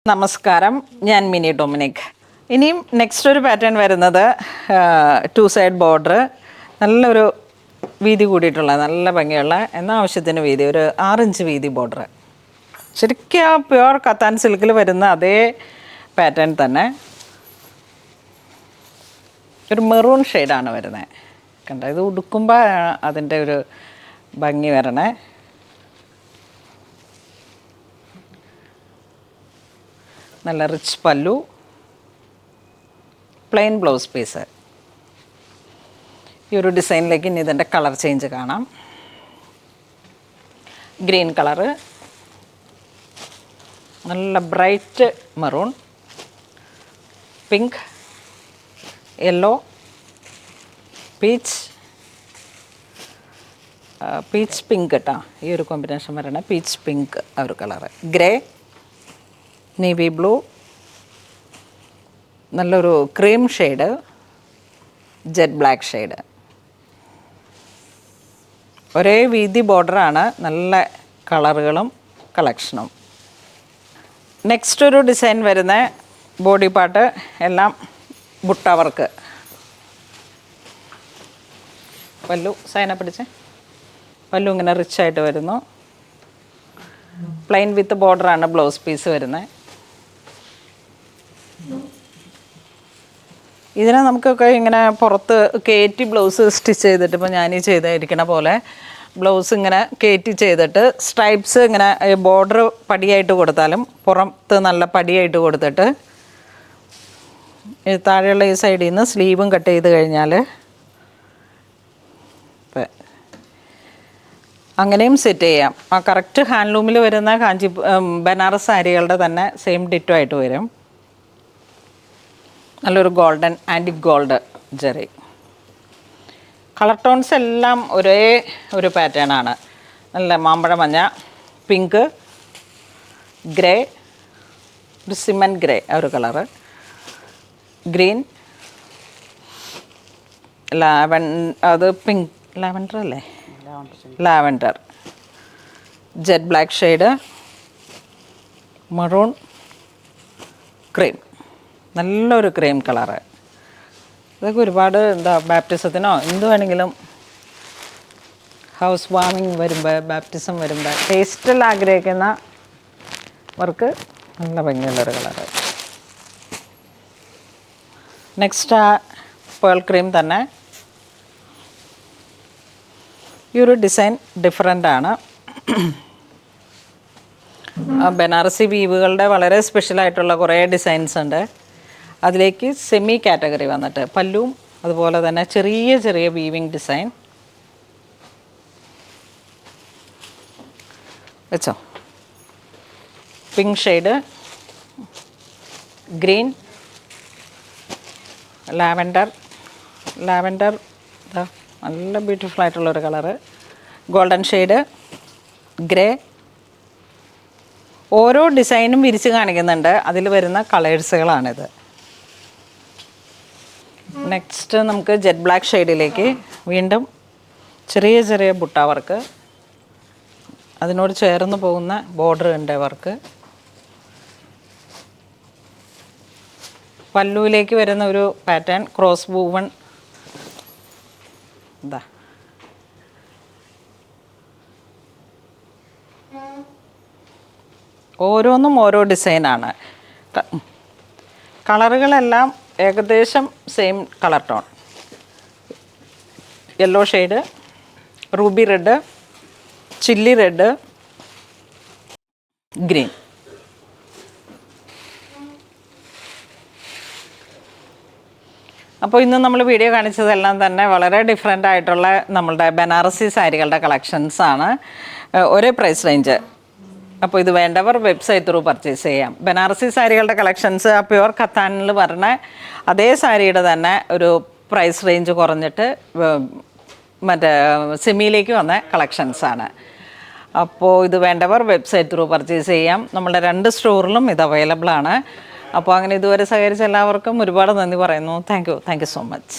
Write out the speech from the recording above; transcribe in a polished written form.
നമസ്കാരം, ഞാൻ mini Dominic. ഇനിയും നെക്സ്റ്റ് ഒരു പാറ്റേൺ വരുന്നത് 2 സൈഡ് ബോർഡർ, നല്ലൊരു വീതി കൂടിയിട്ടുള്ള നല്ല ഭംഗിയുള്ള എന്നാൽ ആവശ്യത്തിന് വീതി, ഒരു 6 ഇഞ്ച് വീതി ബോർഡർ. ശരിക്കും ആ പ്യുവർ കത്താൻ സിൽക്കിൽ വരുന്ന അതേ പാറ്റേൺ തന്നെ. ഒരു മെറൂൺ ഷെയ്ഡാണ് വരുന്നത്. കണ്ടോ, ഇത് ഉടുക്കുമ്പോൾ അതിൻ്റെ ഒരു ഭംഗി വരണേ. നല്ല റിച്ച് പല്ലു, പ്ലെയിൻ ബ്ലൗസ് പീസ്. ഈ ഒരു ഡിസൈനിലേക്ക് ഇനി ഇതിൻ്റെ കളർ ചേഞ്ച് കാണാം. ഗ്രീൻ കളറ്, നല്ല bright maroon, pink, yellow, peach pink കേട്ടോ. ഈ ഒരു കോമ്പിനേഷൻ വരണ പീച്ച് പിങ്ക് ആ ഒരു കളറ്. ഗ്രേ, നേവി ബ്ലൂ, നല്ലൊരു cream shade, jet black shade. ഒരേ വീതി ബോർഡറാണ്, നല്ല കളറുകളും കളക്ഷനും. നെക്സ്റ്റ് ഒരു ഡിസൈൻ വരുന്ന ബോഡി പാർട്ട് എല്ലാം ബുട്ട വർക്ക്. പല്ലു സൈന പിടിച്ച്, പല്ലു ഇങ്ങനെ റിച്ചായിട്ട് വരുന്നു. പ്ലെയിൻ വിത്ത് ബോർഡറാണ് ബ്ലൗസ് പീസ് വരുന്നത്. ഇതിനെ നമുക്കൊക്കെ ഇങ്ങനെ പുറത്ത് കയറ്റി ബ്ലൗസ് സ്റ്റിച്ച് ചെയ്തിട്ട്, ഇപ്പോൾ ഞാനീ ചെയ്തിരിക്കണ പോലെ ബ്ലൗസ് ഇങ്ങനെ കയറ്റി ചെയ്തിട്ട് സ്ട്രൈപ്സ് ഇങ്ങനെ ബോർഡർ പടിയായിട്ട് കൊടുത്താലും, പുറത്ത് നല്ല പടിയായിട്ട് കൊടുത്തിട്ട് താഴെയുള്ള ഈ സൈഡിൽ നിന്ന് സ്ലീവും കട്ട് ചെയ്ത് കഴിഞ്ഞാൽ അങ്ങനെയും സെറ്റ് ചെയ്യാം. ആ കറക്റ്റ് ഹാൻഡ്ലൂമിൽ വരുന്ന ബനാറസ് സാരികളുടെ തന്നെ സെയിം ഡിറ്റോ ആയിട്ട് വരും. നല്ലൊരു golden antique gold Jerry. Colour tones എല്ലാം ഒരേ ഒരു പാറ്റേൺ ആണ്. നല്ല മാമ്പഴ മഞ്ഞ, പിങ്ക്, ഗ്രേ, ഒരു സിമൻറ്റ് ഗ്രേ ആ ഒരു കളറ്, ഗ്രീൻ, അത് പിങ്ക് ലാവൻഡർ അല്ലേ, lavender, jet black shade, maroon, cream, നല്ലൊരു ക്രീം കളറ്. ഇതൊക്കെ ഒരുപാട് ബാപ്റ്റിസത്തിനോ എന്ത് വേണമെങ്കിലും, ഹൗസ് വാമിങ് വരുമ്പോൾ, ബാപ്റ്റിസം വരുമ്പോൾ ടേസ്റ്റിൽ ആഗ്രഹിക്കുന്നവർക്ക് നല്ല ഭംഗിയുള്ളൊരു കളറ്. നെക്സ്റ്റ് പേൾ ക്രീം തന്നെ. ഈ ഒരു ഡിസൈൻ ഡിഫറെൻ്റ് ആണ്. ബനാറസി വീവുകളുടെ വളരെ സ്പെഷ്യലായിട്ടുള്ള കുറേ ഡിസൈൻസ് ഉണ്ട്. അതിലേക്ക് സെമി കാറ്റഗറി വന്നിട്ട് പല്ലുവും അതുപോലെ തന്നെ ചെറിയ ചെറിയ വീവിങ് ഡിസൈൻ വെച്ചോ. പിങ്ക് ഷെയ്ഡ്, ഗ്രീൻ, ലാവൻഡർ നല്ല ബ്യൂട്ടിഫുൾ ആയിട്ടുള്ളൊരു കളറ്, ഗോൾഡൻ ഷെയ്ഡ്, ഗ്രേ. ഓരോ ഡിസൈനും വിരിച്ച് കാണിക്കുന്നുണ്ട്, അതിൽ വരുന്ന കളേഴ്സുകളാണിത്. നെക്സ്റ്റ് നമുക്ക് ജെറ്റ് ബ്ലാക്ക് ഷെയ്ഡിലേക്ക് വീണ്ടും ചെറിയ ചെറിയ ബുട്ട വർക്ക്, അതിനോട് ചേർന്ന് പോകുന്ന ബോർഡർ ഉണ്ട് വർക്ക്. പല്ലുവിലേക്ക് വരുന്ന ഒരു പാറ്റേൺ ക്രോസ് വൂവൺ. ഇതാ ഓരോന്നും ഓരോ ഡിസൈനാണ്. കളറുകളെല്ലാം ഏകദേശം same colour tone. Yellow shade, Ruby red, chilli red, green. അപ്പോൾ ഇന്ന് നമ്മൾ വീഡിയോ കാണിച്ചതെല്ലാം തന്നെ വളരെ ഡിഫറെൻ്റ് ആയിട്ടുള്ള നമ്മളുടെ ബനാറസി സാരികളുടെ കളക്ഷൻസാണ്. ഒരേ പ്രൈസ് റേഞ്ച്. അപ്പോൾ ഇത് വേണ്ടവർ വെബ്സൈറ്റ് ത്രൂ പർച്ചേസ് ചെയ്യാം. ബനാറസി സാരികളുടെ കളക്ഷൻസ് ആ പ്യുവർ കത്താനിൽ പറഞ്ഞ അതേ സാരിയുടെ തന്നെ ഒരു പ്രൈസ് റേഞ്ച് കുറഞ്ഞിട്ട് മറ്റേ സെമിയിലേക്ക് വന്ന കളക്ഷൻസാണ്. അപ്പോൾ ഇത് വേണ്ടവർ വെബ്സൈറ്റ് ത്രൂ പർച്ചേസ് ചെയ്യാം. നമ്മുടെ 2 സ്റ്റോറിലും ഇത് അവൈലബിൾ ആണ്. അപ്പോൾ അങ്ങനെ ഇതുവരെ സഹകരിച്ച എല്ലാവർക്കും ഒരുപാട് നന്ദി പറയുന്നു. Thank you so much.